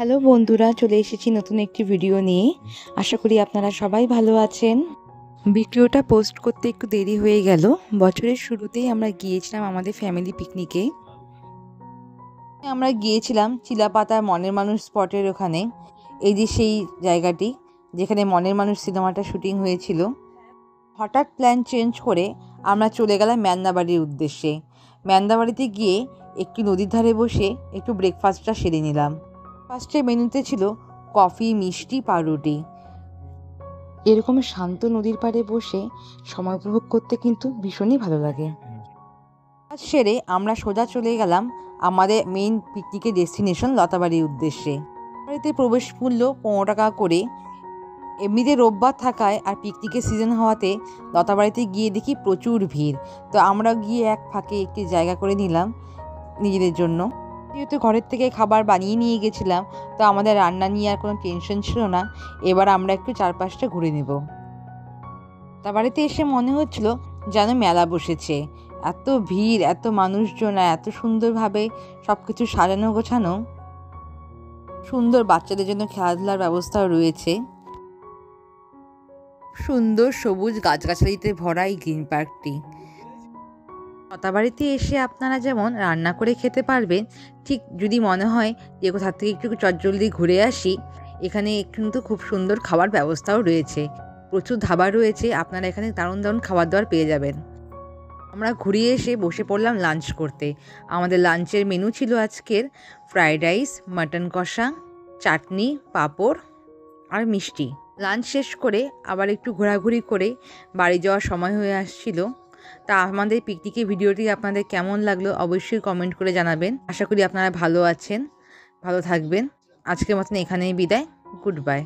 Hello বন্ধুরা, চলে এসেছি নতুন একটি ভিডিও নিয়ে। আশা করি আপনারা সবাই ভালো আছেন। ভিডিওটা পোস্ট করতে একটু দেরি হয়ে গেল। বছরের শুরুতেই আমরা গিয়েছিলাম আমাদের ফ্যামিলি পিকনিকে। আমরা গিয়েছিলাম চিলাপাতার মনের মানুষ স্পটের ওখানে। এই যে সেই জায়গাটি যেখানে মনের মানুষ সিনেমাটা শুটিং হয়েছিল। হঠাৎ প্ল্যান চেঞ্জ করে আমরা চলে গেলাম ম্যান্দাবাড়ির উদ্দেশ্যে। ম্যান্দাবাড়িতে গিয়ে একটি নদীর ধারে বসে একটু ব্রেকফাস্টটা সেরে নিলাম। ফার্স্টে মেনুতে ছিল কফি, মিষ্টি, পাউরুটি। এরকম শান্ত নদীর পাড়ে বসে সময় উপভোগ করতে কিন্তু ভীষণই ভালো লাগে। কাজ সেরে আমরা সোজা চলে গেলাম আমাদের মেইন পিকনিকের ডেস্টিনেশন লতাবাড়ির উদ্দেশ্যে। বাড়িতে প্রবেশ মূল্য 15 টাকা করে। এমনিতে রোববার থাকায় আর পিকনিকের সিজন হওয়াতে লতাবাড়িতে গিয়ে দেখি প্রচুর ভিড়। তো আমরা গিয়ে এক ফাঁকে একটি জায়গা করে নিলাম নিজেদের জন্য। যেহেতু ঘরের থেকে খাবার বানিয়ে নিয়ে গেছিলাম, তো আমাদের রান্না নিয়ে আর কোনো টেনশন ছিল না। এবার আমরা একটু চারপাশটা ঘুরে নেব। তা বাড়িতে এসে মনে হচ্ছিল যেন মেলা বসেছে। এত ভিড়, এত মানুষজন, এত সুন্দরভাবে সব কিছু সাজানো গোছানো। সুন্দর বাচ্চাদের জন্য খেলাধুলার ব্যবস্থাও রয়েছে। সুন্দর সবুজ গাছগাছালিতে ভরা এই গ্রিন পার্কটি। লতাবাড়িতে এসে আপনারা যেমন রান্না করে খেতে পারবেন, ঠিক যদি মনে হয় যে কোথা থেকে একটু চটজলদি ঘুরে আসি, এখানে কিন্তু খুব সুন্দর খাবার ব্যবস্থাও রয়েছে। প্রচুর ধাবা রয়েছে, আপনারা এখানে দারুণ দারুণ খাবার দাবার পেয়ে যাবেন। আমরা ঘুরিয়ে এসে বসে পড়লাম লাঞ্চ করতে। আমাদের লাঞ্চের মেনু ছিল আজকের ফ্রাইড রাইস, মাটন কষা, চাটনি, পাঁপড় আর মিষ্টি। লাঞ্চ শেষ করে আবার একটু ঘোরাঘুরি করে বাড়ি যাওয়ার সময় হয়ে আসছিল। তা আমাদের পিকনিকের ভিডিওটি আপনাদের কেমন লাগলো অবশ্যই কমেন্ট করে জানাবেন। আশা করি আপনারা ভালো আছেন, ভালো থাকবেন। আজকের মতন এখানেই বিদায়। Good bye.